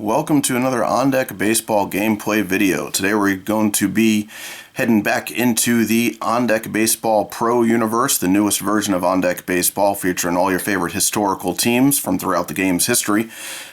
welcome to another On Deck Baseball gameplay video. Today we're going to be heading back into the On Deck Baseball Pro universe, the newest version of On Deck Baseball featuring all your favorite historical teams from throughout the game's history.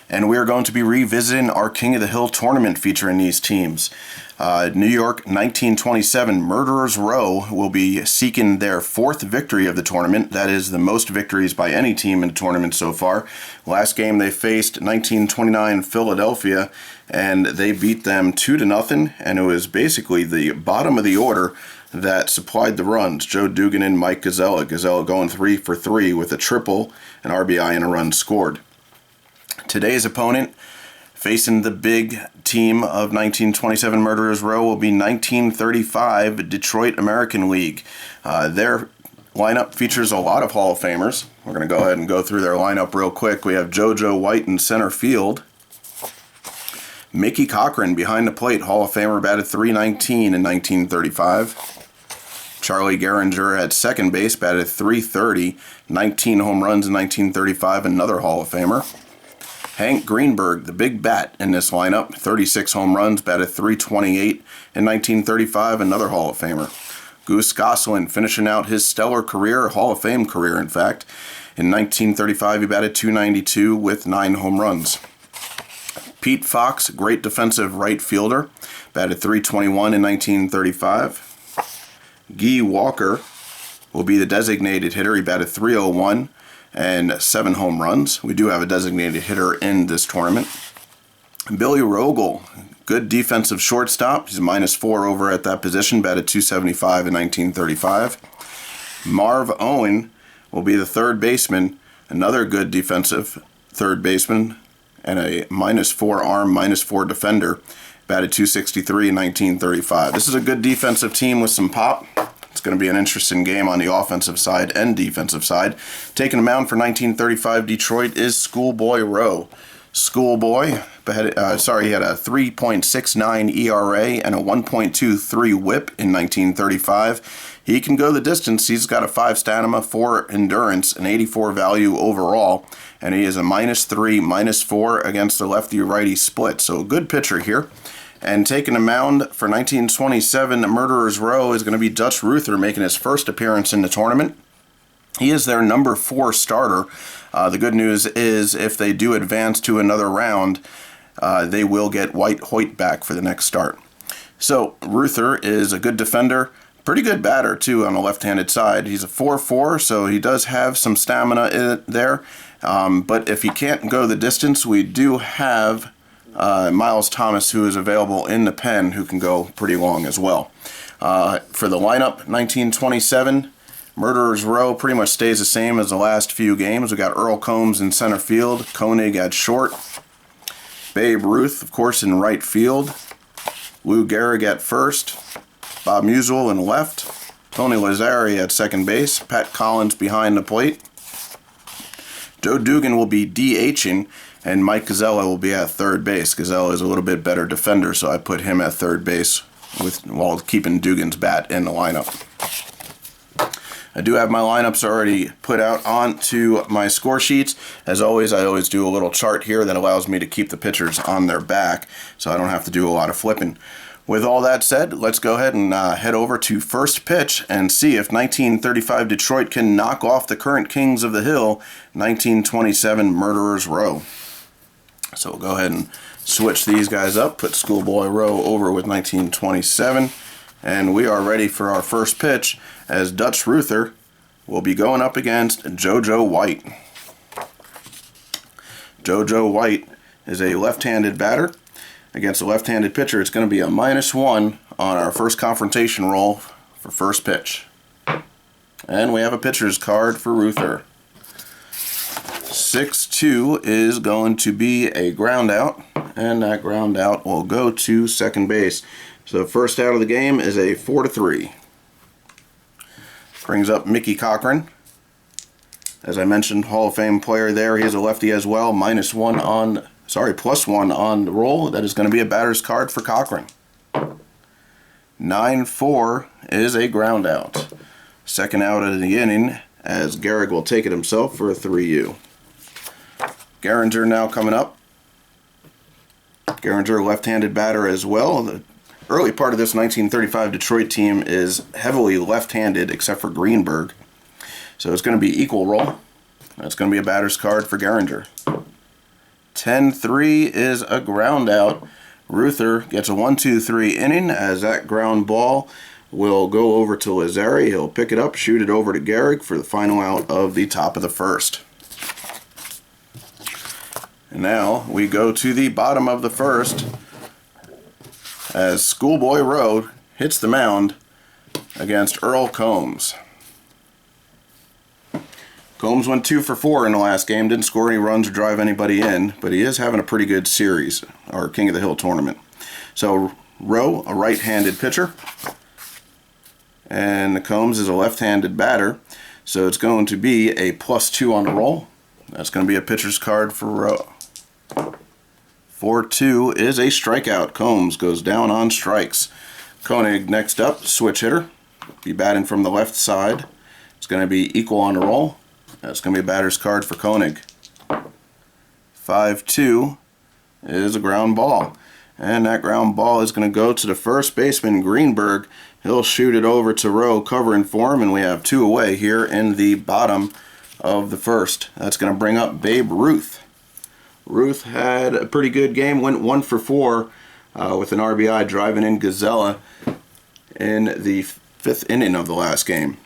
And we are going to be revisiting our King of the Hill tournament featuring these teams. New York 1927 Murderers Row will be seeking their fourth victory of the tournament. That is the most victories by any team in the tournament so far. Last game they faced 1929 Philadelphia, and they beat them 2-0, and it was basically the bottom of the order that supplied the runs. Joe Dugan and Mike Gazzella. Gazzella going 3 for 3 with a triple, an RBI, and a run scored. Today's opponent, facing the big team of 1927 Murderers Row, will be 1935 Detroit American League. Their lineup features a lot of Hall of Famers. We're going to go ahead and go through their lineup real quick. We have JoJo White in center field. Mickey Cochran behind the plate, Hall of Famer, batted .319 in 1935. Charlie Gehringer at second base, batted .330, 19 home runs in 1935, another Hall of Famer. Hank Greenberg, the big bat in this lineup, 36 home runs, batted .328 in 1935, another Hall of Famer. Goose Goslin finishing out his stellar career, Hall of Fame career in fact. In 1935 he batted .292 with 9 home runs. Pete Fox, great defensive right fielder, batted .321 in 1935. Guy Walker will be the designated hitter. He batted .301 and 7 home runs. We do have a designated hitter in this tournament. Billy Rogel, good defensive shortstop. He's -4 over at that position, batted .275 in 1935. Marv Owen will be the third baseman, another good defensive third baseman, and a -4 arm, -4 defender, batted .263 in 1935. This is a good defensive team with some pop. It's going to be an interesting game on the offensive side and defensive side. Taking the mound for 1935 Detroit is Schoolboy Rowe. Schoolboy, he had a 3.69 ERA and a 1.23 whip in 1935. He can go the distance. He's got a 5 stamina, 4 endurance, an 84 value overall, and he is a -3, -4 against the lefty-righty split. So a good pitcher here. And taking the mound for 1927 Murderers Row is going to be Dutch Ruther, making his first appearance in the tournament. He is their number 4 starter. The good news is if they do advance to another round, they will get White Hoyt back for the next start. So Ruther is a good defender, pretty good batter too on the left-handed side. He's a 4-4, so he does have some stamina in it there. But if he can't go the distance, we do have Miles Thomas, who is available in the pen, who can go pretty long as well. For the lineup, 1927 Murderers Row pretty much stays the same as the last few games. We got Earl Combs in center field, Koenig at short, Babe Ruth, of course, in right field, Lou Gehrig at first, Bob Musial in left, Tony Lazzari at second base, Pat Collins behind the plate. Joe Dugan will be DHing, and Mike Gazzella will be at third base. Gazzella is a little bit better defender, so I put him at third base while keeping Dugan's bat in the lineup. I do have my lineups already put out onto my score sheets. As always, I always do a little chart here that allows me to keep the pitchers on their back, so I don't have to do a lot of flipping. With all that said, let's go ahead and head over to first pitch and see if 1935 Detroit can knock off the current Kings of the Hill, 1927 Murderers Row. So we'll go ahead and switch these guys up, put Schoolboy Rowe over with 1927, and we are ready for our first pitch as Dutch Ruther will be going up against JoJo White. JoJo White is a left-handed batter. Against a left-handed pitcher, it's going to be a -1 on our first confrontation roll for first pitch. And we have a pitcher's card for Ruther. 6-2 is going to be a ground out, and that ground out will go to second base. So first out of the game is a 4-3. Brings up Mickey Cochran. As I mentioned, Hall of Fame player there. He is a lefty as well. +1 on the roll. That is going to be a batter's card for Cochran. 9-4 is a ground out. Second out of the inning as Gehrig will take it himself for a 3-U. Gehringer now coming up. Gehringer, left-handed batter as well. The early part of this 1935 Detroit team is heavily left-handed except for Greenberg. So it's going to be equal roll. That's going to be a batter's card for Gehringer. 10-3 is a ground out. Ruther gets a 1-2-3 inning as that ground ball will go over to Lazzari. He'll pick it up, shoot it over to Gehrig for the final out of the top of the first. And now we go to the bottom of the first as Schoolboy Rowe hits the mound against Earl Combs. Combs went 2 for 4 in the last game, didn't score any runs or drive anybody in, but he is having a pretty good series, our King of the Hill tournament. So Rowe, a right-handed pitcher, and Combs is a left-handed batter, so it's going to be a +2 on the roll. That's going to be a pitcher's card for Rowe. 4-2 is a strikeout. Combs goes down on strikes. Koenig next up, switch hitter, be batting from the left side. It's going to be equal on the roll. That's going to be a batter's card for Koenig. 5-2 is a ground ball. And that ground ball is going to go to the first baseman, Greenberg. He'll shoot it over to Rowe, covering for him, and we have 2 away here in the bottom of the first. That's going to bring up Babe Ruth. Ruth had a pretty good game, went 1 for 4 with an RBI, driving in Gazella in the 5th inning of the last game.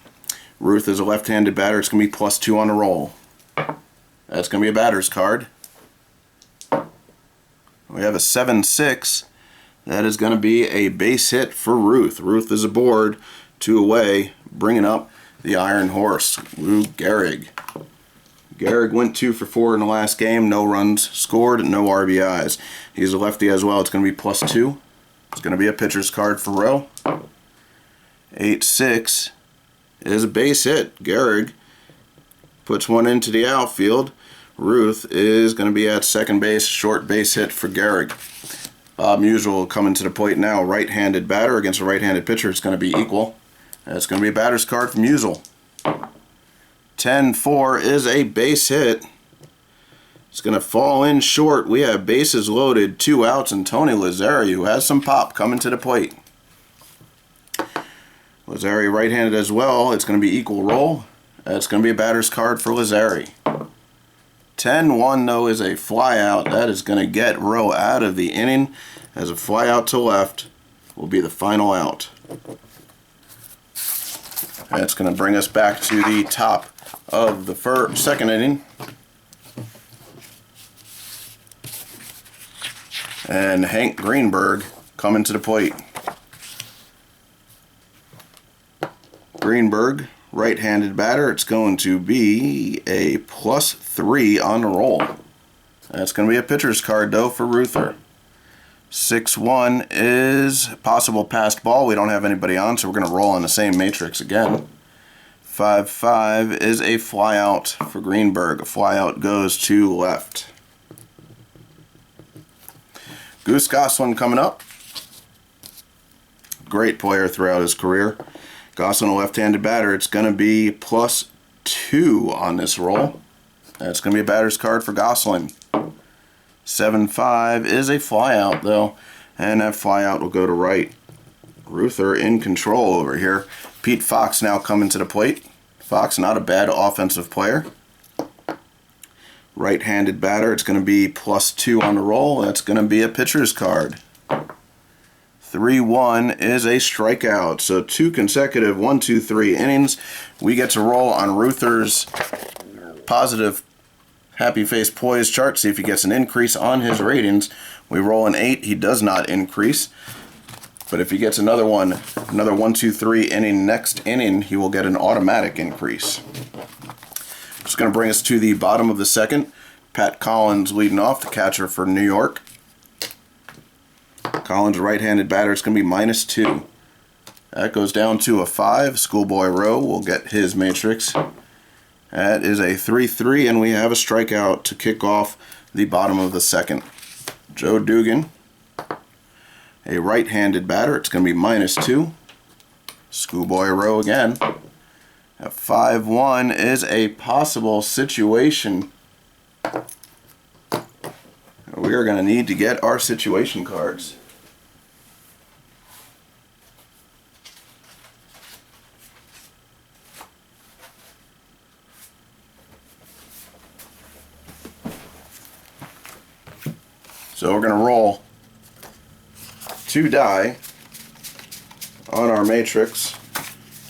Ruth is a left-handed batter. It's going to be +2 on the roll. That's going to be a batter's card. We have a 7-6. That is going to be a base hit for Ruth. Ruth is aboard, 2 away, bringing up the Iron Horse, Lou Gehrig. Gehrig went 2 for 4 in the last game. No runs scored, no RBIs. He's a lefty as well. It's going to be +2. It's going to be a pitcher's card for Rowe. 8-6 is a base hit. Gehrig puts one into the outfield. Ruth is going to be at second base. Short base hit for Gehrig. Bob Musial coming to the plate now. Right-handed batter against a right-handed pitcher. It's going to be equal. That's going to be a batter's card for Musial. 10-4 is a base hit. It's going to fall in short. We have bases loaded, 2 outs, and Tony Lazzari, who has some pop, coming to the plate. Lazzari right-handed as well. It's going to be equal roll. That's going to be a batter's card for Lazzari. 10-1 though is a fly out. That is going to get Rowe out of the inning as a fly out to left will be the final out. That's going to bring us back to the top of the second inning. And Hank Greenberg coming to the plate. Greenberg, right-handed batter. It's going to be a +3 on the roll. That's going to be a pitcher's card, though, for Ruther. 6-1 is possible passed ball. We don't have anybody on, so we're going to roll on the same matrix again. 5-5 is a flyout for Greenberg. A flyout goes to left. Goose Goslin coming up. Great player throughout his career. Goslin, a left-handed batter. It's going to be +2 on this roll. That's going to be a batter's card for Goslin. 7-5 is a flyout, though, and that flyout will go to right. Ruther in control over here. Pete Fox now coming to the plate. Fox, not a bad offensive player. Right-handed batter. It's going to be +2 on the roll. That's going to be a pitcher's card. 3-1 is a strikeout. So 2 consecutive 1-2-3 innings. We get to roll on Ruther's positive happy face poise chart. See if he gets an increase on his ratings. We roll an 8. He does not increase. But if he gets another 1-2-3 inning next inning, he will get an automatic increase. It's going to bring us to the bottom of the second. Pat Collins leading off, the catcher for New York. Collins, right-handed batter, it's going to be -2. That goes down to a 5. Schoolboy Rowe will get his matrix. That is a 3-3, and we have a strikeout to kick off the bottom of the second. Joe Dugan, a right-handed batter, it's going to be -2. Schoolboy Rowe again. At 5-1 is a possible situation we are going to need to get our situation cards. So we're going to roll 2 die on our matrix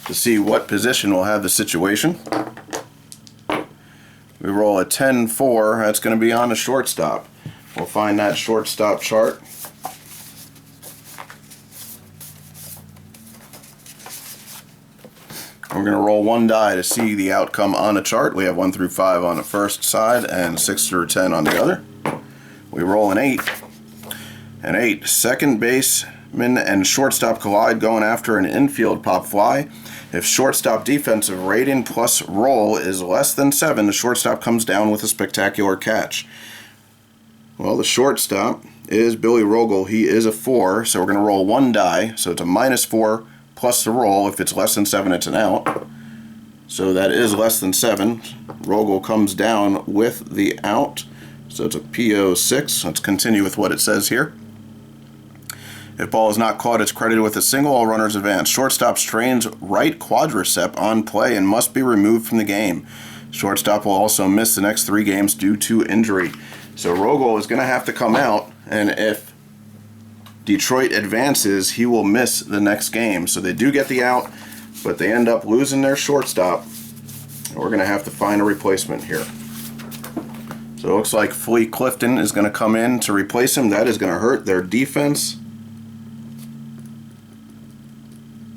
to see what position will have the situation. We roll a 10-4, that's going to be on the shortstop. We'll find that shortstop chart. We're going to roll 1 die to see the outcome on the chart. We have 1 through 5 on the first side and 6 through 10 on the other. We roll an 8. An 8. Second baseman and shortstop collide going after an infield pop fly. If shortstop defensive rating plus roll is less than 7, the shortstop comes down with a spectacular catch. Well, the shortstop is Billy Rogel. He is a 4, so we're going to roll 1 die. So it's a -4 plus the roll. If it's less than 7, it's an out. So that is less than 7. Rogel comes down with the out. So it's a PO6. Let's continue with what it says here. If ball is not caught, it's credited with a single. All runners advance. Shortstop strains right quadricep on play and must be removed from the game. Shortstop will also miss the next 3 games due to injury. So Rogel is going to have to come out, and if Detroit advances, he will miss the next game. So they do get the out, but they end up losing their shortstop. We're going to have to find a replacement here. So it looks like Flea Clifton is going to come in to replace him. That is going to hurt their defense,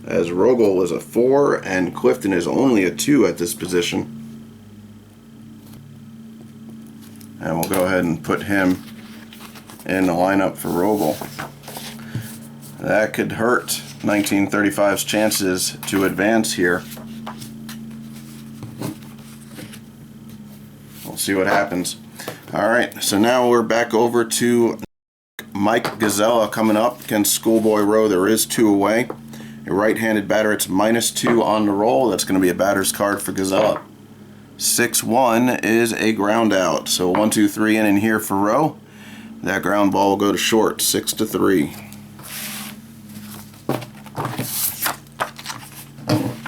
as Rogel is a 4 and Clifton is only a 2 at this position. And we'll go ahead and put him in the lineup for Rogel. That could hurt 1935's chances to advance here. We'll see what happens. Alright, so now we're back over to Mike Gazella coming up against Schoolboy Rowe. There is 2 away. A right-handed batter, it's -2 on the roll. That's going to be a batter's card for Gazella. 6-1 is a ground out. So 1, 2, 3 inning here for Rowe. That ground ball will go to short, 6-3.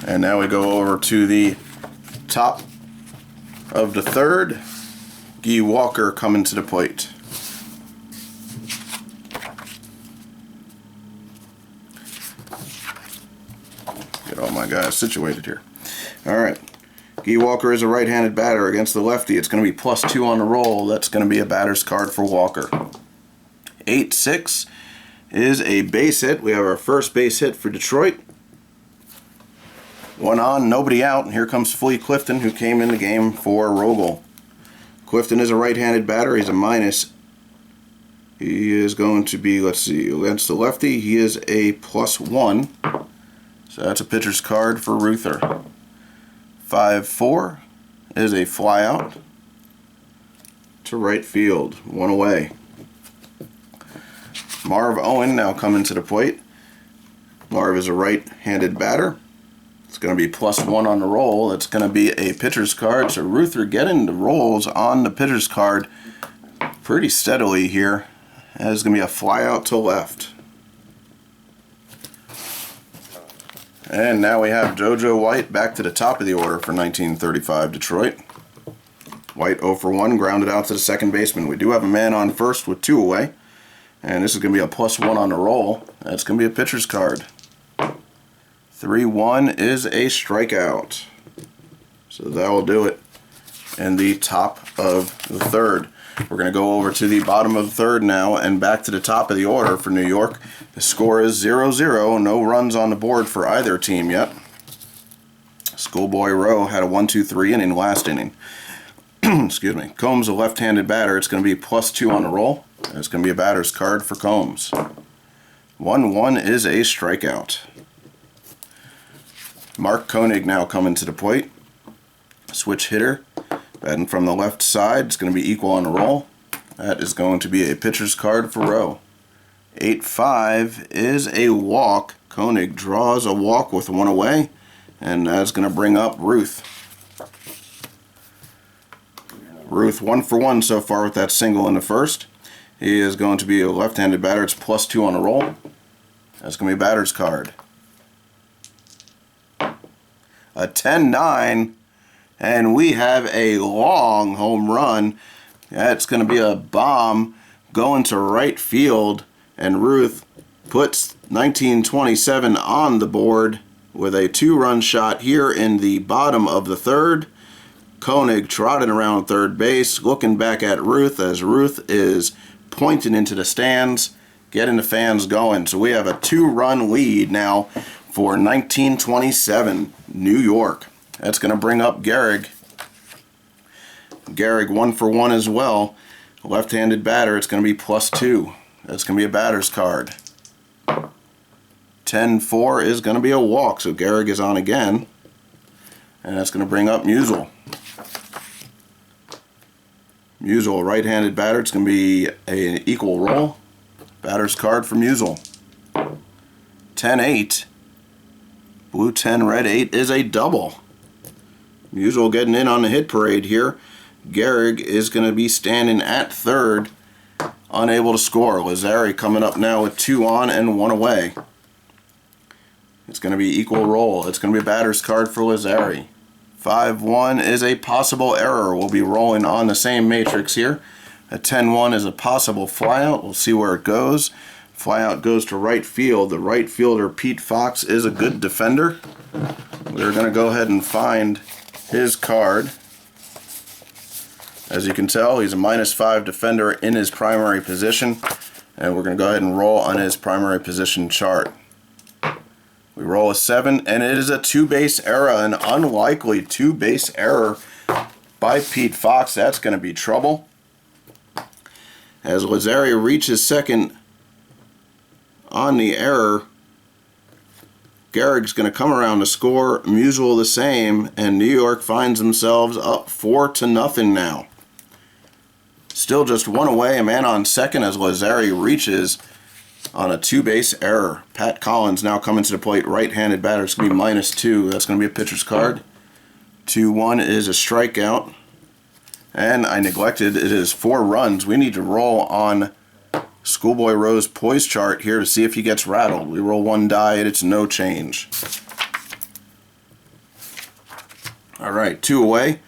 And now we go over to the top of the third. Guy Walker coming to the plate. Get all my guys situated here. Alright. Guy Walker is a right-handed batter against the lefty. It's going to be +2 on the roll. That's going to be a batter's card for Walker. 8-6 is a base hit. We have our first base hit for Detroit. 1 on, nobody out. And here comes Flea Clifton, who came in the game for Rogel. Clifton is a right-handed batter. He's a -. He is going to be, let's see, against the lefty, he is a +1. So that's a pitcher's card for Ruther. 5-4 is a flyout to right field. 1 away. Marv Owen now coming to the plate. Marv is a right-handed batter. It's going to be +1 on the roll. It's going to be a pitcher's card. So Ruther getting the rolls on the pitcher's card pretty steadily here. It's going to be a flyout to left. And now we have JoJo White back to the top of the order for 1935 Detroit. White 0 for 1, grounded out to the second baseman. We do have a man on first with 2 away. And this is going to be a +1 on the roll. That's going to be a pitcher's card. 3-1 is a strikeout. So that will do it in the top of the third. We're going to go over to the bottom of the third now and back to the top of the order for New York. The score is 0-0. No runs on the board for either team yet. Schoolboy Rowe had a 1-2-3 inning last inning. Excuse me. Combs, a left-handed batter. It's going to be +2 on the roll. It's going to be a batter's card for Combs. 1-1 is a strikeout. Mark Koenig now coming to the plate. Switch hitter. Batting from the left side. It's going to be equal on the roll. That is going to be a pitcher's card for Rowe. 8-5 is a walk. Koenig draws a walk with 1 away. And that's going to bring up Ruth. Ruth 1 for 1 so far with that single in the first. He is going to be a left-handed batter. It's +2 on the roll. That's going to be a batter's card. A 10-9, and we have a long home run. That's going to be a bomb going to right field, and Ruth puts 1927 on the board with a 2-run shot here in the bottom of the third. Koenig trotting around third base, looking back at Ruth as Ruth is pointing into the stands, getting the fans going. So we have a 2-run lead now for 1927 New York. That's going to bring up Gehrig. Gehrig 1 for 1 as well. Left-handed batter, it's going to be +2. That's going to be a batter's card. 10-4 is going to be a walk, so Gehrig is on again. And that's going to bring up Musial. Musial, right-handed batter, it's going to be an equal roll. Batter's card for Musial. 10-8. Blue 10, red 8 is a double. Musial getting in on the hit parade here. Gehrig is going to be standing at third, unable to score. Lazzari coming up now with 2 on and 1 away. It's going to be equal roll. It's going to be a batter's card for Lazzari. 5-1 is a possible error. We'll be rolling on the same matrix here. A 10-1 is a possible flyout. We'll see where it goes. Flyout goes to right field. The right fielder, Pete Fox, is a good defender. We're going to go ahead and find his card. As you can tell, he's a -5 defender in his primary position. And we're going to go ahead and roll on his primary position chart. We roll a 7, and it is a 2-base error, an unlikely 2-base error by Pete Fox. That's going to be trouble. As Lazzari reaches second on the error, Gehrig's going to come around to score. Musial the same, and New York finds themselves up 4-0 now. Still just 1 away, a man on second as Lazzari reaches on a 2-base error. Pat Collins now coming to the plate, right-handed batter. It's going to be -2. That's going to be a pitcher's card. 2-1 is a strikeout. And I neglected, it is 4 runs. We need to roll on Schoolboy Rose poise chart here to see if he gets rattled. We roll 1 die, it's no change. Alright, 2 away.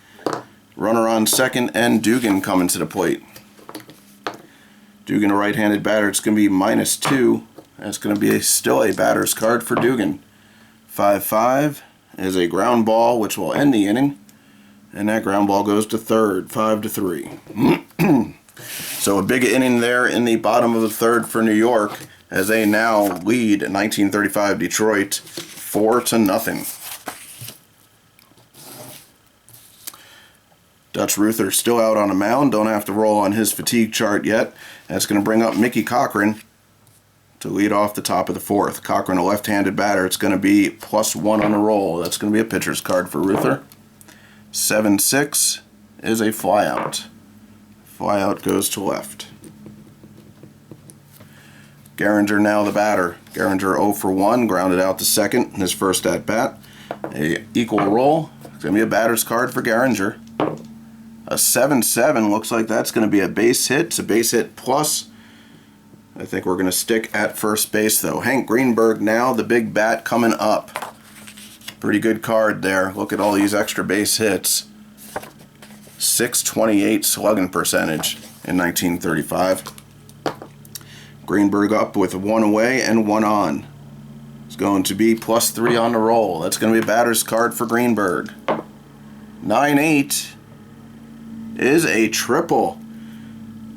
Runner on second, and Dugan coming to the plate. Dugan, a right-handed batter, it's going to be -2. That's going to be still a batter's card for Dugan. 5-5 is a ground ball, which will end the inning. And that ground ball goes to third, 5-3. So a big inning there in the bottom of the third for New York, as they now lead 1935 Detroit 4-0. Dutch Ruther still out on a mound. Don't have to roll on his fatigue chart yet. That's going to bring up Mickey Cochran to lead off the top of the fourth. Cochran, a left-handed batter. It's going to be +1 on the roll. That's going to be a pitcher's card for Ruther. 7-6 is a flyout. Flyout goes to left. Gehringer now the batter. Gehringer 0 for 1, grounded out to second in his first at-bat. A equal roll. It's going to be a batter's card for Gehringer. A 7-7 looks like that's going to be a base hit. It's a base hit plus. I think we're going to stick at first base though. Hank Greenberg now, the big bat coming up. Pretty good card there. Look at all these extra base hits. .628 slugging percentage in 1935. Greenberg up with 1 away and 1 on. It's going to be +3 on the roll. That's going to be a batter's card for Greenberg. 9-8 is a triple.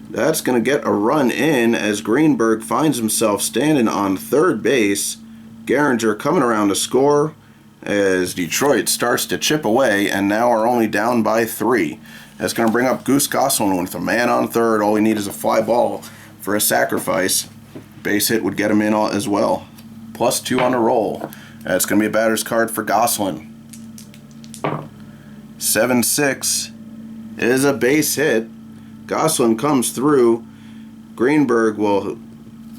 That's going to get a run in as Greenberg finds himself standing on third base. Gehringer coming around to score as Detroit starts to chip away and now are only down by 3. That's going to bring up Goose Goslin with a man on third. All we need is a fly ball for a sacrifice. Base hit would get him in as well. +2 on the roll. That's going to be a batter's card for Goslin. 7-6 is a base hit. Goslin comes through. Greenberg will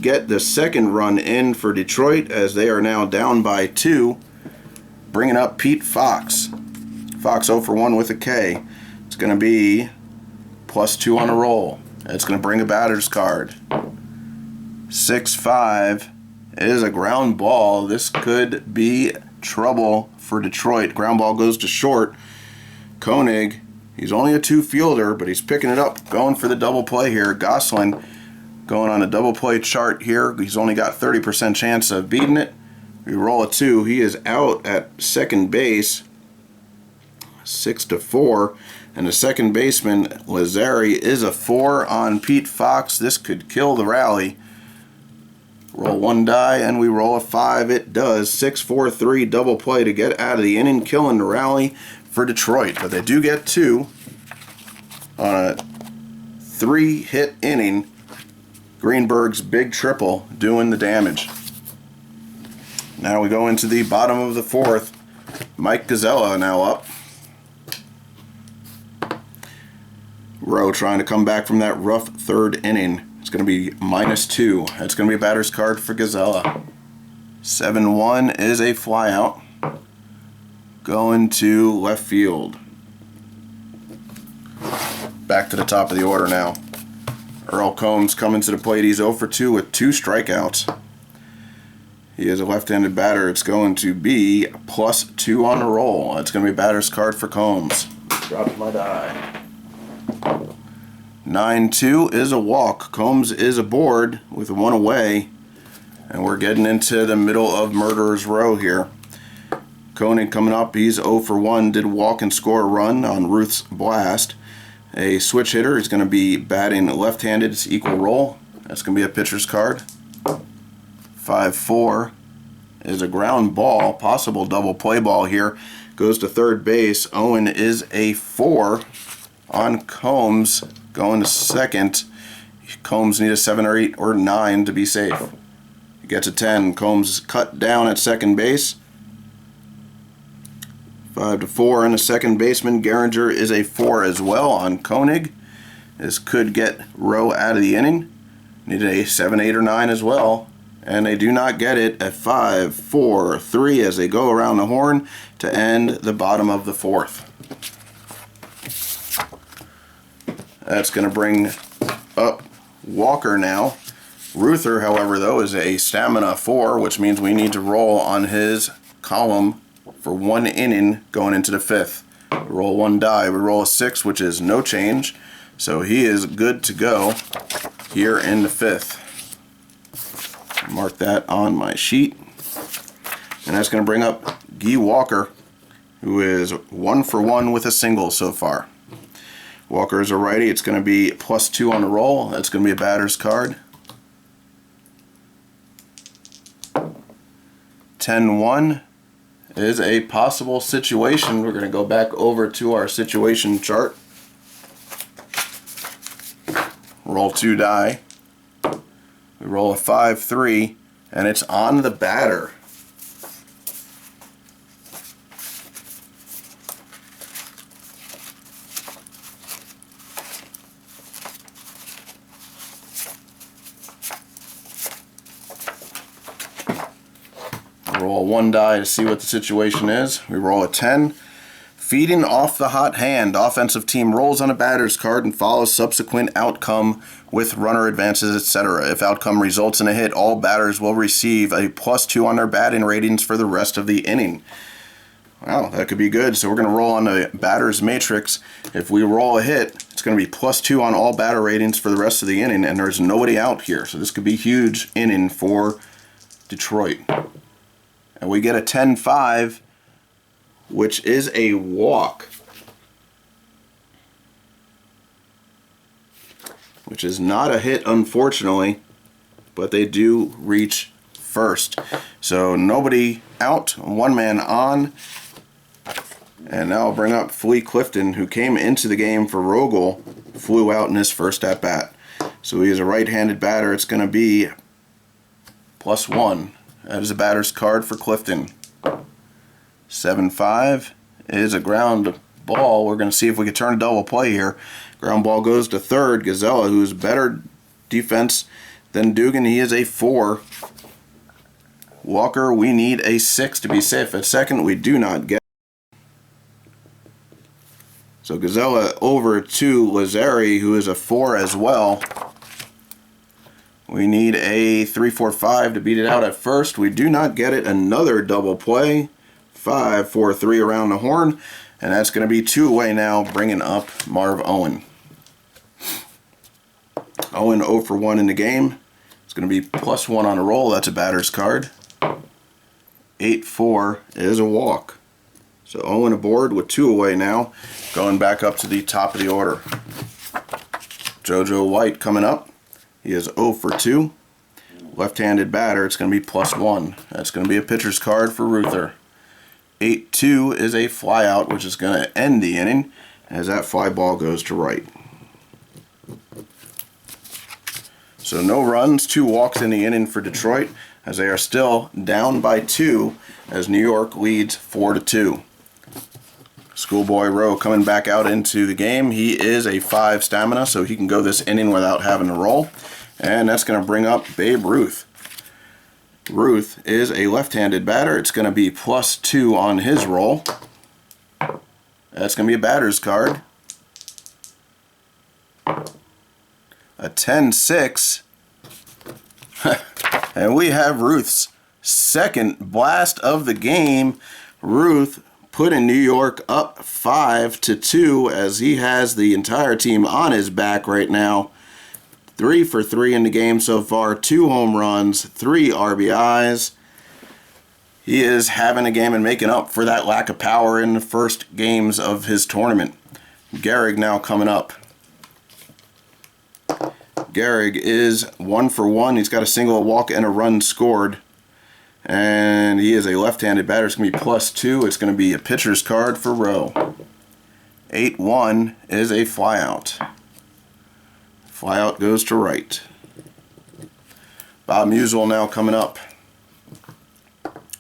get the second run in for Detroit as they are now down by 2. Bringing up Pete Fox. Fox 0 for 1 with a K. It's going to be +2 on a roll. It's going to bring a batter's card. 6-5 is a ground ball. This could be trouble for Detroit. Ground ball goes to short. Koenig, he's only a 2 fielder, but he's picking it up, going for the double play here. Gosselin going on a double play chart here. He's only got 30% chance of beating it. We roll a 2. He is out at second base. 6-4. And the second baseman, Lazzari, is a 4 on Pete Fox. This could kill the rally. Roll 1 die, and we roll a 5. It does. 6-4-3 double play to get out of the inning, killing the rally for Detroit. But they do get 2 on a 3-hit inning. Greenberg's big triple doing the damage. Now we go into the bottom of the 4th. Mike Gazzella now up. Rowe trying to come back from that rough 3rd inning. It's going to be -2. It's going to be a batter's card for Gazzella. 7-1 is a flyout. Going to left field. Back to the top of the order now. Earl Combs coming to the plate. He's 0 for 2 with 2 strikeouts. He is a left-handed batter. It's going to be +2 on the roll. It's going to be a batter's card for Combs. Dropped my die. 9-2 is a walk. Combs is aboard with 1 away. And we're getting into the middle of Murderer's Row here. Koenig coming up. He's 0 for 1. Did walk and score a run on Ruth's blast. A switch hitter is going to be batting left-handed. It's equal roll. That's going to be a pitcher's card. 5-4 is a ground ball. Possible double play ball here. Goes to third base. Owen is a 4 on Combs. Going to second. Combs needs a 7 or 8 or 9 to be safe. He gets a 10. Combs cut down at second base. 5-4, and the second baseman, Gehringer, is a 4 as well on Koenig. This could get Rowe out of the inning. Needed a 7, 8, or 9 as well. And they do not get it at 5, 4, 3 as they go around the horn to end the bottom of the 4th. That's going to bring up Walker now. Ruther, however, though, is a stamina 4, which means we need to roll on his column for 1 inning going into the 5th. We roll 1 die. We roll a 6, which is no change. So he is good to go here in the 5th. Mark that on my sheet. And that's going to bring up Guy Walker, who is 1 for 1 with a single so far. Walker is a righty. It's going to be +2 on the roll. That's going to be a batter's card. 10-1 is a possible situation. We're going to go back over to our situation chart. Roll 2 die. We roll a 5-3, and it's on the batter. Roll 1 die to see what the situation is. We roll a 10. Feeding off the hot hand. Offensive team rolls on a batter's card and follows subsequent outcome with runner advances, etc. If outcome results in a hit, all batters will receive a +2 on their batting ratings for the rest of the inning. Wow, that could be good. So we're going to roll on the batter's matrix. If we roll a hit, it's going to be +2 on all batter ratings for the rest of the inning, and there's nobody out here. So this could be a huge inning for Detroit. And we get a 10-5, which is a walk. Which is not a hit, unfortunately, but they do reach first. So nobody out, 1 man on. And now I'll bring up Flea Clifton, who came into the game for Rogel, flew out in his first at-bat. So he is a right-handed batter. It's going to be +1. That is a batter's card for Clifton. 7-5 is a ground ball. We're going to see if we can turn a double play here. Ground ball goes to third. Gazzella, who's better defense than Dugan, he is a 4. Walker, we need a 6 to be safe. At second, we do not get. So Gazella over to Lazzari, who is a 4 as well. We need a 3-4-5 to beat it out at first. We do not get it. Another double play. 5-4-3 around the horn. And that's going to be 2-away now, bringing up Marv Owen. Owen 0 for 1 in the game. It's going to be +1 on a roll. That's a batter's card. 8-4 is a walk. So Owen aboard with 2 away now, going back up to the top of the order. JoJo White coming up. He is 0 for 2. Left-handed batter, it's going to be +1. That's going to be a pitcher's card for Ruther. 8-2 is a flyout, which is going to end the inning as that fly ball goes to right. So no runs, 2 walks in the inning for Detroit, as they are still down by 2 as New York leads 4-2. Schoolboy Rowe coming back out into the game. He is a 5 stamina, so he can go this inning without having to roll. And that's going to bring up Babe Ruth. Ruth is a left-handed batter. It's going to be +2 on his roll. That's going to be a batter's card. A 10-6. And we have Ruth's second blast of the game. Ruth putting New York up 5-2 as he has the entire team on his back right now. 3 for 3 in the game so far, 2 home runs, 3 RBIs. He is having a game and making up for that lack of power in the first games of his tournament. Gehrig now coming up. Gehrig is 1 for 1. He's got a single, a walk, and a run scored. And he is a left-handed batter. It's going to be +2. It's going to be a pitcher's card for Rowe. 8-1 is a flyout. Flyout goes to right. Bob Musial now coming up.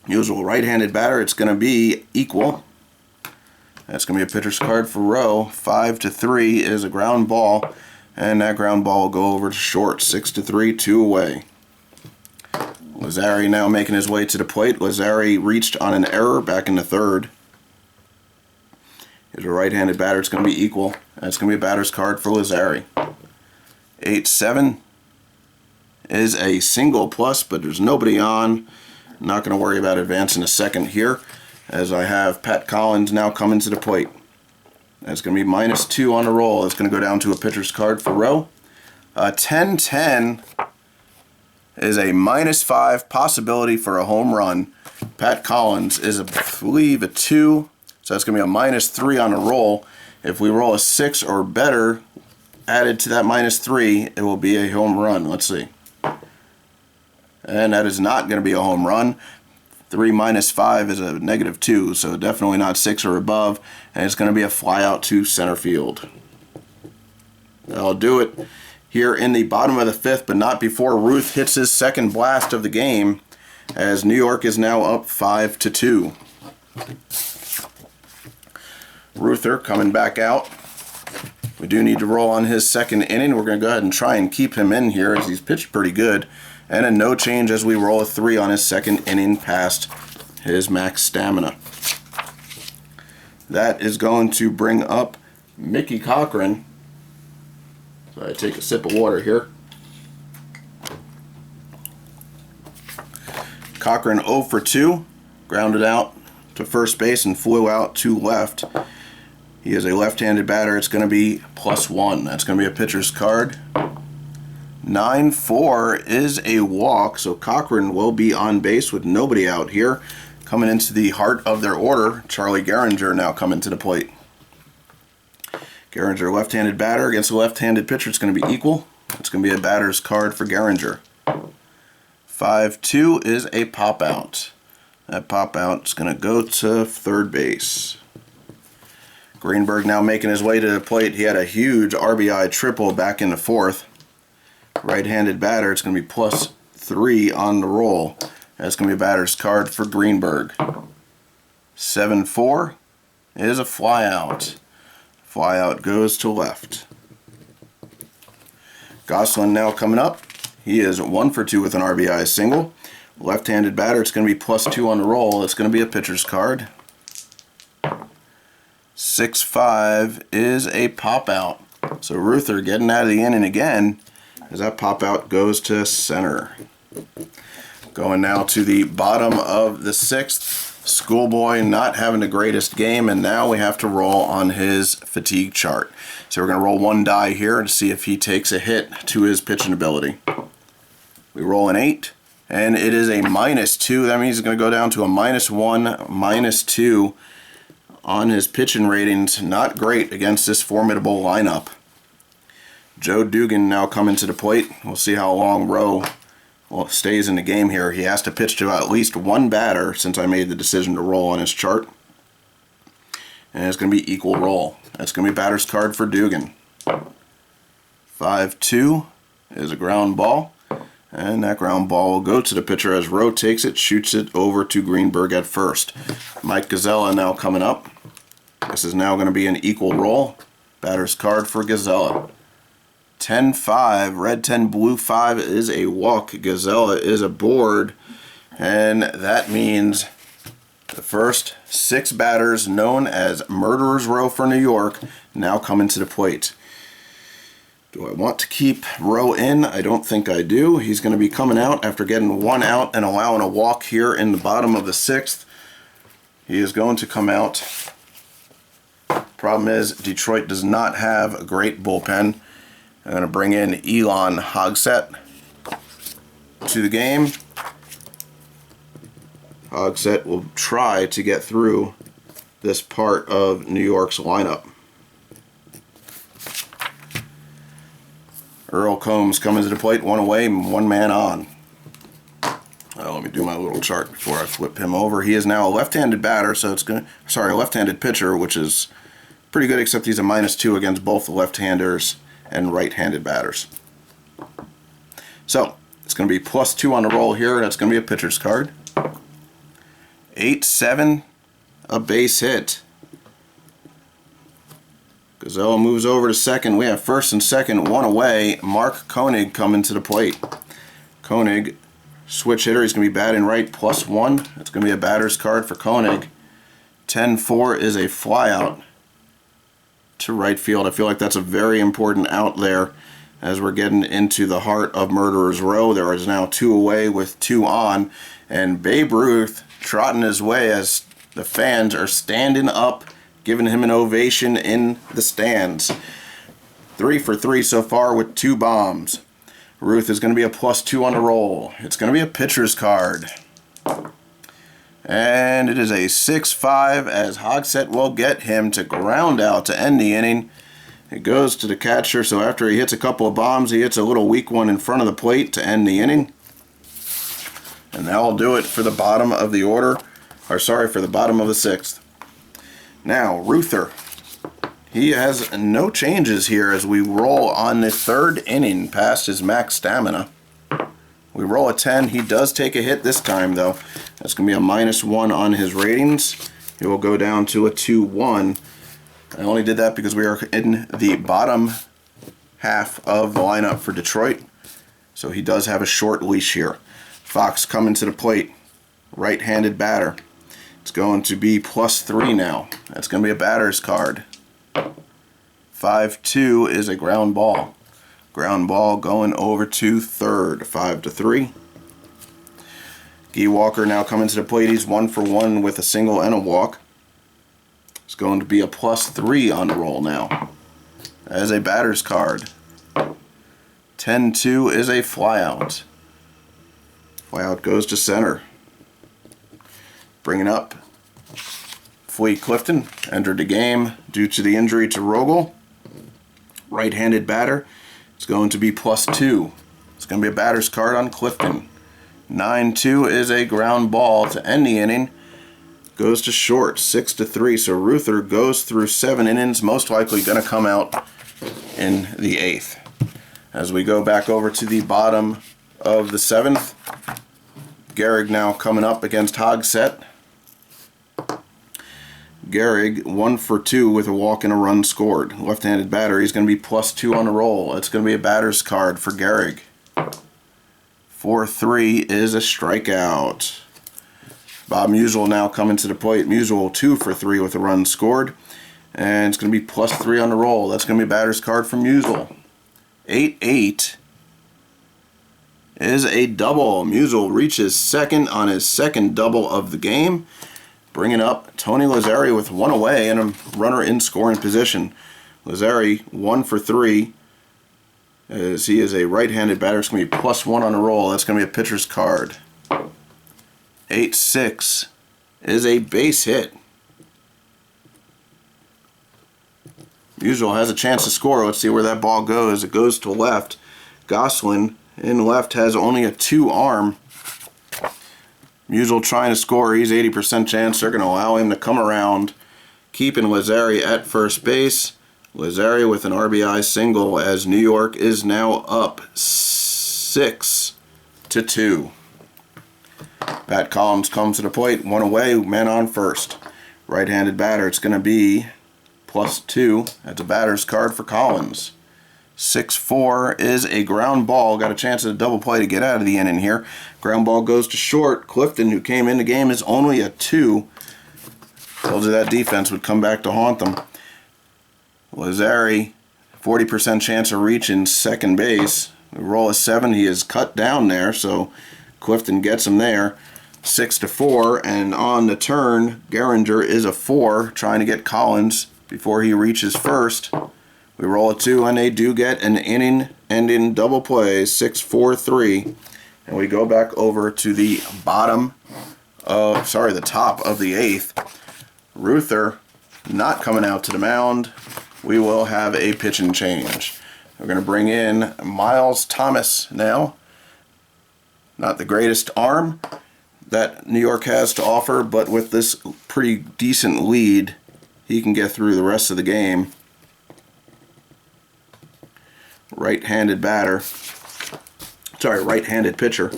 Musial, right-handed batter. It's going to be equal. That's going to be a pitcher's card for Rowe. 5-3 is a ground ball. And that ground ball will go over to short. 6-3, 2 away. Lazzari now making his way to the plate. Lazzari reached on an error back in the third. Here's a right-handed batter. It's going to be equal. That's going to be a batter's card for Lazzari. 8-7 is a single plus, but there's nobody on. Not going to worry about advancing a second here, as I have Pat Collins now coming to the plate. That's going to be -2 on the roll. It's going to go down to a pitcher's card for Rowe. 10-10 is a -5 possibility for a home run. Pat Collins is, I believe, a 2, so that's going to be a -3 on a roll. If we roll a 6 or better, added to that -3, it will be a home run. Let's see. And that is not going to be a home run. 3 minus 5 is a -2, so definitely not 6 or above. And it's going to be a fly out to center field. That'll do it here in the bottom of the 5th, but not before Ruth hits his second blast of the game, as New York is now up 5-2. Ruther coming back out. We do need to roll on his second inning. We're going to go ahead and try and keep him in here, as he's pitched pretty good. And a no change as we roll a 3 on his second inning past his max stamina. That is going to bring up Mickey Cochran. So I take a sip of water here. Cochran 0 for 2. Grounded out to first base and flew out to left. He is a left-handed batter. It's going to be +1. That's going to be a pitcher's card. 9-4 is a walk, so Cochran will be on base with nobody out here. Coming into the heart of their order, Charlie Gehringer now coming to the plate. Gehringer, left-handed batter against a left-handed pitcher. It's going to be equal. It's going to be a batter's card for Gehringer. 5-2 is a pop-out. That pop-out is going to go to third base. Greenberg now making his way to the plate. He had a huge RBI triple back in the 4th. Right-handed batter, it's going to be +3 on the roll. That's going to be a batter's card for Greenberg. 7-4 is a flyout. Flyout goes to left. Gosselin now coming up. He is 1 for 2 with an RBI single. Left-handed batter, it's going to be +2 on the roll. It's going to be a pitcher's card. 6-5 is a pop out. So Ruther getting out of the inning again as that pop out goes to center. Going now to the bottom of the 6th. Schoolboy not having the greatest game, and now we have to roll on his fatigue chart. So we're going to roll one die here to see if he takes a hit to his pitching ability. We roll an 8, and it is a -2. That means he's going to go down to a -1, -2 on his pitching ratings. Not great against this formidable lineup. Joe Dugan now coming to the plate. We'll see how long Rowe stays in the game here. He has to pitch to at least one batter since I made the decision to roll on his chart. And it's going to be equal roll. That's going to be batter's card for Dugan. 5-2 is a ground ball. And that ground ball will go to the pitcher as Rowe takes it, shoots it over to Greenberg at first. Mike Gazella now coming up. This is now going to be an equal roll. Batter's card for Gazella. 10-5, red 10, blue 5 is a walk. Gazella is aboard, and that means the first 6 batters known as Murderer's Row for New York now come into the plate. Do I want to keep Rowe in? I don't think I do. He's going to be coming out after getting 1 out and allowing a walk here in the bottom of the 6th. He is going to come out. Problem is, Detroit does not have a great bullpen. I'm going to bring in Elon Hogsett to the game. Hogsett will try to get through this part of New York's lineup. Earl Combs coming to the plate, 1 away, 1 man on. Let me do my little chart before I flip him over. He is now a left-handed batter, so it's going to, a left-handed pitcher, which is pretty good, except he's a -2 against both the left-handers and right-handed batters. So it's going to be +2 on the roll here. That's going to be a pitcher's card. 8-7, a base hit. Gazella moves over to second. We have first and second, 1 away. Mark Koenig coming to the plate. Koenig, switch hitter. He's going to be batting right, +1. It's going to be a batter's card for Koenig. 10-4 is a flyout to right field. I feel like that's a very important out there as we're getting into the heart of Murderer's Row. There is now 2 away with 2 on, and Babe Ruth trotting his way as the fans are standing up, giving him an ovation in the stands. 3 for 3 so far with 2 bombs. Ruth is going to be a +2 on the roll. It's going to be a pitcher's card. And it is a 6-5 as Hogsett will get him to ground out to end the inning. It goes to the catcher, so after he hits a couple of bombs, he hits a little weak one in front of the plate to end the inning. And that will do it for the bottom of the order, for the bottom of the 6th. Now, Ruther. He has no changes here as we roll on the 3rd inning past his max stamina. We roll a 10. He does take a hit this time, though. That's going to be a -1 on his ratings. He will go down to a 2-1. I only did that because we are in the bottom half of the lineup for Detroit. So he does have a short leash here. Fox coming to the plate. Right-handed batter. It's going to be +3 now. That's going to be a batter's card. 5-2 is a ground ball. Ground ball going over to third. 5-3. Guy Walker now coming to the plate. He's 1 for 1 with a single and a walk. It's going to be a +3 on the roll now. As a batter's card. 10-2 is a flyout. Flyout goes to center. Bringing up Flea Clifton. Entered the game due to the injury to Rogel. Right-handed batter. It's going to be +2. It's going to be a batter's card on Clifton. 9-2 is a ground ball to end the inning. Goes to short, 6-3. So Ruther goes through 7 innings, most likely going to come out in the 8th. As we go back over to the bottom of the 7th, Gehrig now coming up against Hogsett. Gehrig 1 for 2 with a walk and a run scored. Left-handed batter. He's going to be +2 on the roll. It's going to be a batter's card for Gehrig. 4-3 is a strikeout. Bob Musial now coming to the plate. Musial 2 for 3 with a run scored. And it's going to be +3 on the roll. That's going to be a batter's card from Musial. 8-8 is a double. Musial reaches second on his second double of the game, bringing up Tony Lazzari with 1 away and a runner in scoring position. Lazzari 1 for 3, as he is a right-handed batter. It's going to be +1 on the roll. That's going to be a pitcher's card. 8-6 is a base hit. Musial has a chance to score. Let's see where that ball goes. It goes to left. Gosselin in left has only a 2 arm. Musial trying to score. He's 80% chance. They're going to allow him to come around, keeping Lazzari at first base. Lazzari with an RBI single, as New York is now up 6-2. Pat Collins comes to the plate. 1 away. Man on first. Right-handed batter. It's going to be +2. That's a batter's card for Collins. 6-4 is a ground ball. Got a chance at a double play to get out of the inning here. Ground ball goes to short. Clifton, who came in the game, is only a 2. Told you that defense would come back to haunt them. Lazzari, 40% chance of reaching second base. The roll is 7. He is cut down there, so Clifton gets him there. 6-4, and on the turn, Gehringer is a 4, trying to get Collins before he reaches first. We roll a 2, and they do get an inning-ending double play, 6-4-3. And we go back over to the the top of the 8th. Ruther not coming out to the mound. We will have a pitching change. We're going to bring in Miles Thomas now. Not the greatest arm that New York has to offer, but with this pretty decent lead, he can get through the rest of the game. Right-handed pitcher.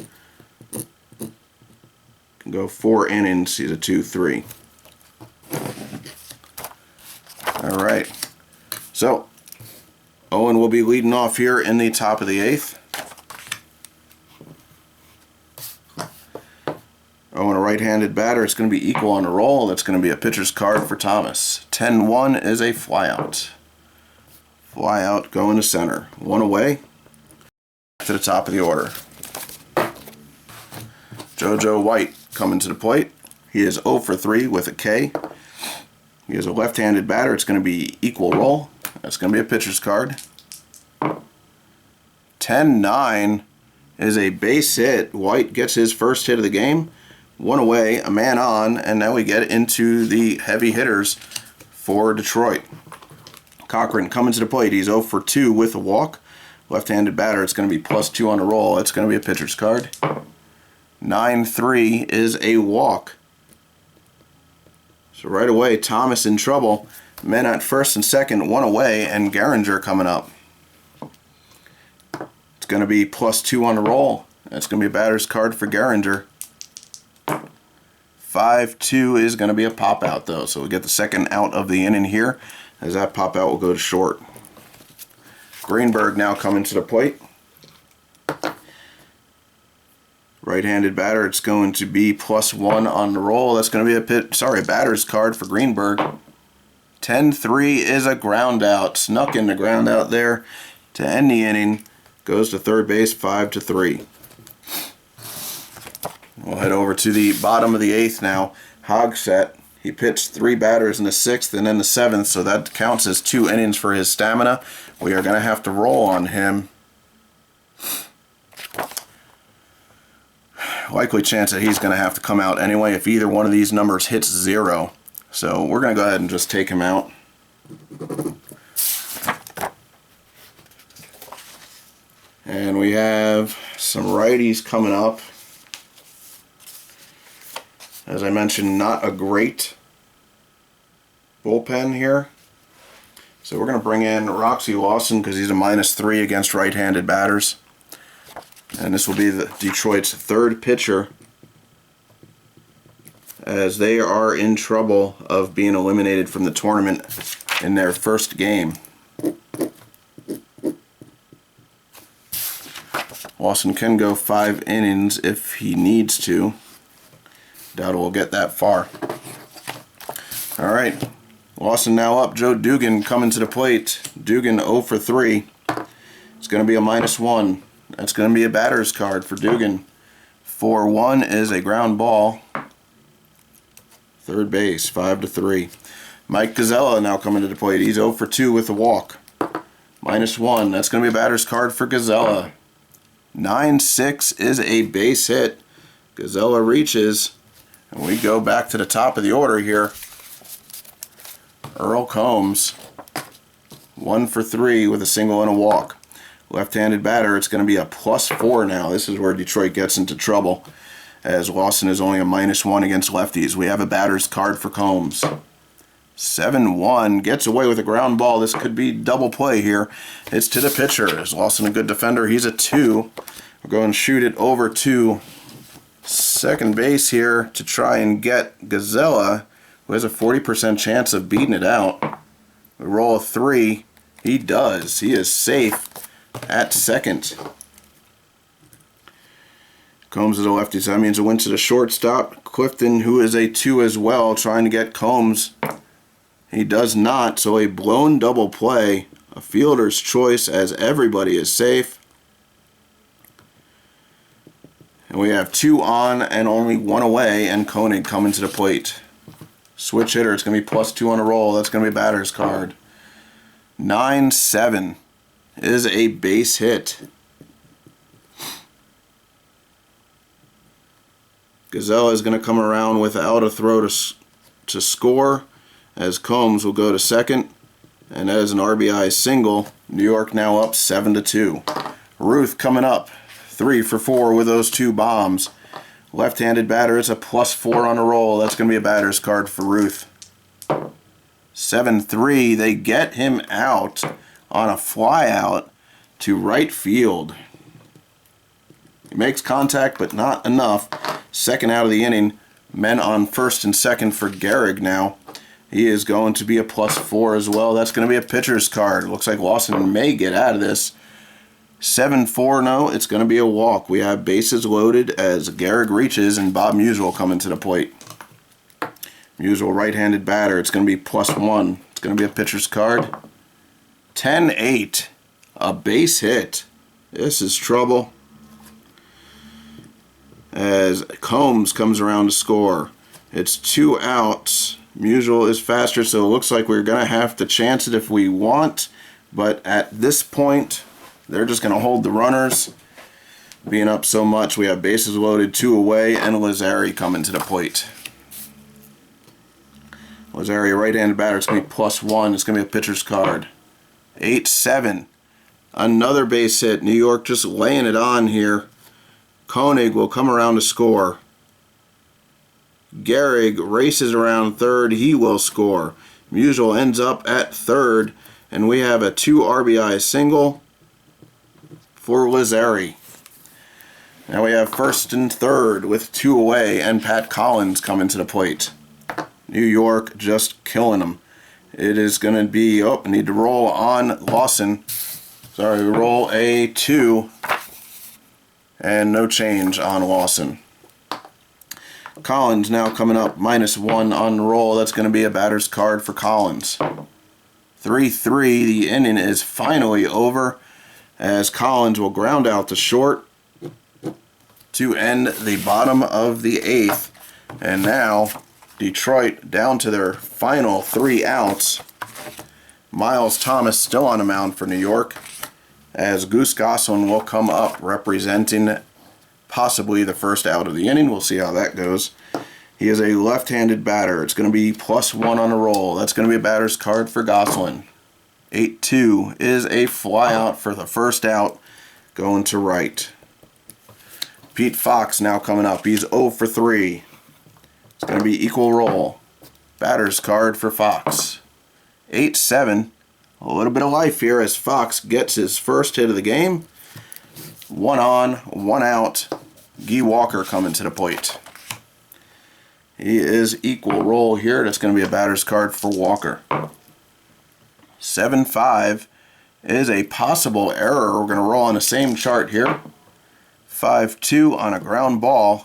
Can go 4 innings. He's a 2-3. All right. So, Owen will be leading off here in the top of the 8th. Owen, a right-handed batter. It's going to be equal on the roll. That's going to be a pitcher's card for Thomas. 10-1 is a flyout. Flyout going to center. 1 away to the top of the order. JoJo White coming to the plate. He is 0 for 3 with a K. He is a left-handed batter. It's going to be equal roll. That's going to be a pitcher's card. 10-9 is a base hit. White gets his first hit of the game. 1 away, a man on, and now we get into the heavy hitters for Detroit. Cochran coming to the plate. He's 0 for 2 with a walk. Left-handed batter. It's going to be +2 on the roll. It's going to be a pitcher's card. 9-3 is a walk. So right away, Thomas in trouble. Men at first and second, 1 away, and Gehringer coming up. It's going to be +2 on the roll. That's going to be a batter's card for Gehringer. 5-2 is going to be a pop out, though. So we get the second out of the inning here, as that pop out will go to short. Greenberg now coming to the plate. Right-handed batter. It's going to be +1 on the roll. That's going to be a batter's card for Greenberg. 10-3 is a ground out. Snuck in the ground out there to end the inning. Goes to third base, 5-3. We'll head over to the bottom of the 8th now. Hogsett. He pitched 3 batters in the 6th and then the 7th, so that counts as 2 innings for his stamina. We are going to have to roll on him. Likely chance that he's going to have to come out anyway if either one of these numbers hits 0. So we're going to go ahead and just take him out. And we have some righties coming up. As I mentioned, not a great bullpen here. So we're going to bring in Roxy Lawson because he's a -3 against right-handed batters. And this will be Detroit's 3rd pitcher, as they are in trouble of being eliminated from the tournament in their first game. Lawson can go 5 innings if he needs to. Doubt we'll get that far. Alright, Lawson now up. Joe Dugan coming to the plate. Dugan 0 for 3. It's going to be a -1. That's going to be a batter's card for Dugan. 4-1 is a ground ball. Third base, 5-3. Mike Gazella now coming to the plate. He's 0 for 2 with a walk. -1. That's going to be a batter's card for Gazella. 9-6 is a base hit. Gazella reaches. And we go back to the top of the order here. Earl Combs, 1 for 3 with a single and a walk. Left-handed batter, it's going to be a +4 now. This is where Detroit gets into trouble, as Lawson is only a -1 against lefties. We have a batter's card for Combs. 7-1, gets away with a ground ball. This could be double play here. It's to the pitcher. Is Lawson a good defender? He's a 2. We're going to shoot it over to second base here to try and get Gazella, who has a 40% chance of beating it out. We roll a 3. He does. He is safe at second. Combs is a lefty, so that means a win to the shortstop. Clifton, who is a 2 as well, trying to get Combs. He does not, so a blown double play. A fielder's choice as everybody is safe. And we have 2 on and only 1 away, and Koenig coming to the plate. Switch hitter, it's going to be +2 on a roll. That's going to be a batter's card. 9-7 is a base hit. Gazella is going to come around without a throw to score, as Combs will go to second. And as an RBI single, New York now up 7-2. Ruth coming up, 3 for 4 with those 2 bombs. Left-handed batter, it's a +4 on a roll. That's going to be a batter's card for Ruth. 7-3, they get him out on a fly out to right field. He makes contact, but not enough. Second out of the inning. Men on first and second for Gehrig now. He is going to be a +4 as well. That's going to be a pitcher's card. Looks like Lawson may get out of this. 7-4, no, it's going to be a walk. We have bases loaded as Gehrig reaches, and Bob Musial coming to the plate. Musial, right-handed batter. It's going to be +1. It's going to be a pitcher's card. 10-8, a base hit. This is trouble, as Combs comes around to score. It's 2 outs. Musial is faster, so it looks like we're going to have to chance it if we want. But at this point, they're just going to hold the runners. Being up so much, we have bases loaded, 2 away, and Lazzari coming to the plate. Lazzari, right-handed batter, it's going to be +1. It's going to be a pitcher's card. 8-7. Another base hit. New York just laying it on here. Koenig will come around to score. Gehrig races around third. He will score. Musial ends up at third, and we have a 2 RBI single for Lazzari. Now we have first and third with 2 away, and Pat Collins coming to the plate. New York just killing them. It is going to be, I need to roll on Lawson. Sorry, roll a 2, and no change on Lawson. Collins now coming up, -1 on the roll. That's going to be a batter's card for Collins. 3-3, the inning is finally over, as Collins will ground out to short to end the bottom of the 8th. And now Detroit down to their final 3 outs. Miles Thomas still on the mound for New York, as Goose Goslin will come up representing possibly the first out of the inning. We'll see how that goes. He is a left-handed batter. It's going to be +1 on a roll. That's going to be a batter's card for Goslin. 8-2 is a flyout for the first out, going to right. Pete Fox now coming up. He's 0 for 3. It's going to be equal roll. Batter's card for Fox. 8-7. A little bit of life here as Fox gets his first hit of the game. 1 on, 1 out. Guy Walker coming to the plate. He is equal roll here. That's going to be a batter's card for Walker. 7-5 is a possible error. We're going to roll on the same chart here. 5-2 on a ground ball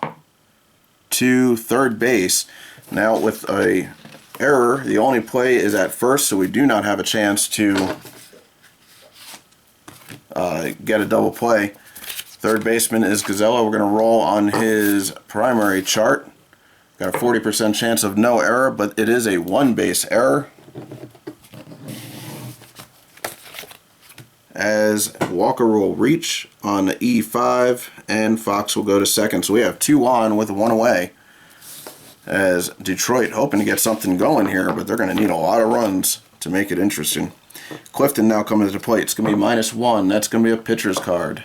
to third base. Now with a Error, the only play is at first, so we do not have a chance to get a double play. Third baseman is Gazella. We're going to roll on his primary chart. Got a 40% chance of no error, but it is a one base error, as Walker will reach on E5 and Fox will go to second. So we have 2 on with 1 away, as Detroit hoping to get something going here, but they're going to need a lot of runs to make it interesting. Clifton now coming to the plate. It's going to be -1. That's going to be a pitcher's card.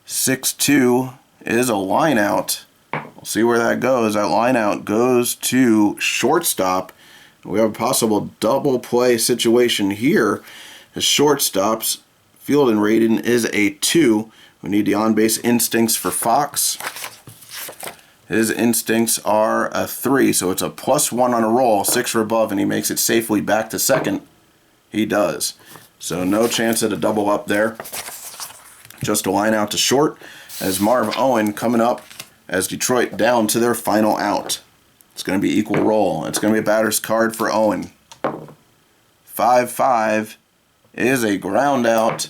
6-2 is a line out. We'll see where that goes. That line out goes to shortstop. We have a possible double play situation here. His shortstop's fielding rating is a 2. We need the on-base instincts for Fox. His instincts are a 3, so it's a +1 on a roll, 6 or above, and he makes it safely back to second. He does. So no chance at a double up there. Just a line out to short, as Marv Owen coming up as Detroit down to their final out. It's going to be equal roll. It's going to be a batter's card for Owen. 5-5 is a ground out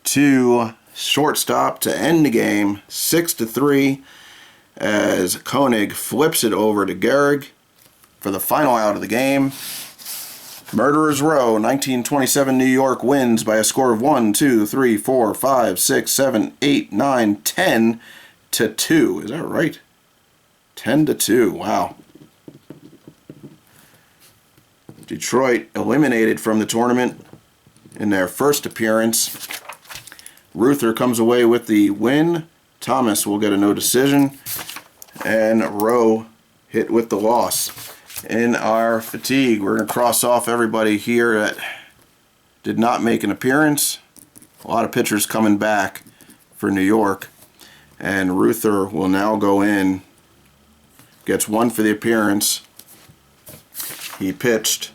to shortstop to end the game. 6-3 as Koenig flips it over to Gehrig for the final out of the game. Murderers Row, 1927 New York wins by a score of 1, 2, 3, 4, 5, 6, 7, 8, 9, 10 to 2. Is that right? 10 to 2. Wow. Detroit eliminated from the tournament in their first appearance. Ruther comes away with the win. Thomas will get a no decision. And Rowe hit with the loss. In our fatigue, we're going to cross off everybody here that did not make an appearance. A lot of pitchers coming back for New York. And Ruther will now go in. Gets 1 for the appearance. He pitched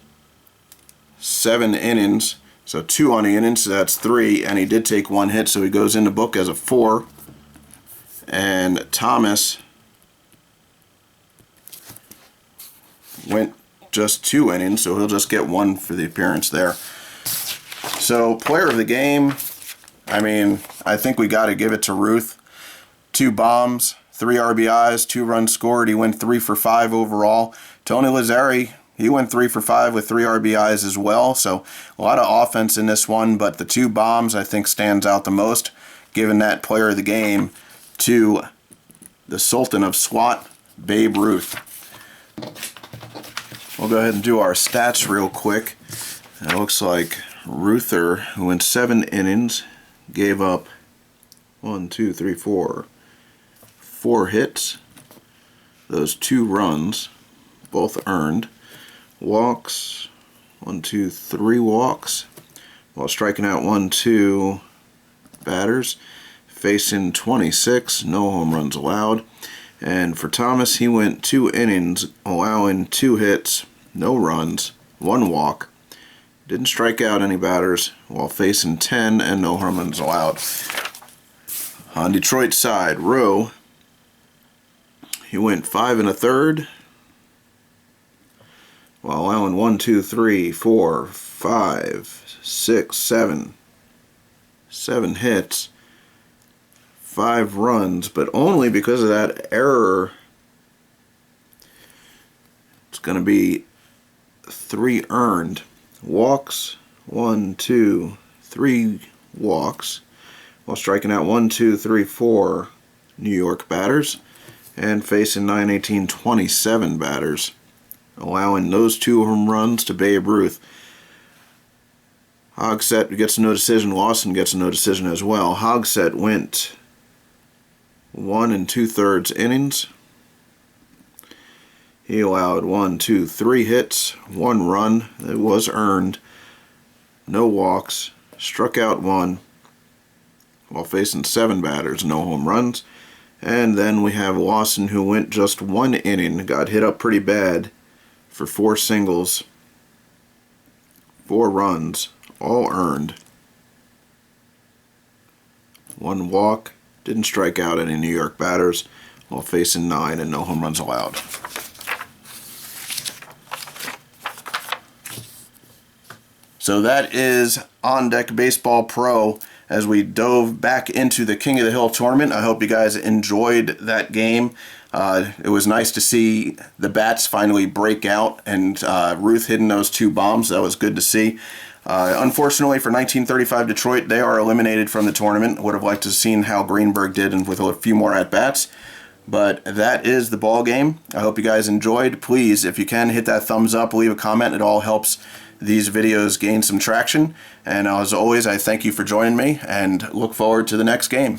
7 innings. So 2 on the innings, so that's 3. And he did take 1 hit, so he goes in the book as a 4. And Thomas went just 2 innings, so he'll just get 1 for the appearance there. So player of the game, I mean, I think we got to give it to Ruth. 2 bombs, 3 RBIs, 2 runs scored. He went 3 for 5 overall. Tony Lazzari, he went 3 for 5 with 3 RBIs as well. So a lot of offense in this one, but the 2 bombs I think stands out the most, giving that player of the game to the Sultan of SWAT, Babe Ruth. We'll go ahead and do our stats real quick. It looks like Ruther, who went 7 innings, gave up 4 hits. Those 2 runs, both earned. Walks, 3 walks, while striking out 2 batters. Facing 26, no home runs allowed. And for Thomas, he went 2 innings, allowing 2 hits, no runs, 1 walk. Didn't strike out any batters while facing 10 and no home runs allowed. On Detroit's side, Rowe, he went 5 1/3 while allowing 1, 2, 3, 4, 5, 6, 7 hits, 5 runs, but only because of that error. It's going to be 3 earned. Walks, 1, 2, 3 walks, while striking out 1, 2, 3, 4 New York batters, and facing 9, 18, 27 batters, allowing those 2 home runs to Babe Ruth. Hogsett gets a no decision. Lawson gets a no decision as well. Hogsett went 1 2/3 innings. He allowed 1, 2, 3 hits, 1 run. It was earned. No walks. Struck out 1 while facing 7 batters. No home runs. And then we have Lawson, who went just 1 inning. Got hit up pretty bad for 4 singles. 4 runs. All earned. 1 walk. Didn't strike out any New York batters while facing 9 and no home runs allowed. So that is On Deck Baseball Pro as we dove back into the King of the Hill tournament. I hope you guys enjoyed that game. It was nice to see the bats finally break out and Ruth hitting those 2 bombs. That was good to see. Unfortunately for 1935 Detroit, they are eliminated from the tournament. Would have liked to have seen how Greenberg did and with a few more at-bats. But that is the ball game. I hope you guys enjoyed. Please, if you can, hit that thumbs up, leave a comment. It all helps these videos gain some traction. And as always, I thank you for joining me and look forward to the next game.